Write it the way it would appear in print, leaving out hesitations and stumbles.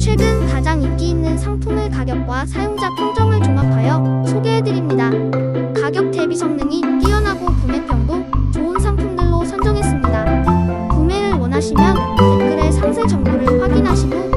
최근 가장 인기 있는 상품의 가격과 사용자 평점을 종합하여 소개해드립니다. 가격 대비 성능이 뛰어나고 구매평도 좋은 상품들로 선정했습니다. 구매를 원하시면 댓글에 상세 정보를 확인하시고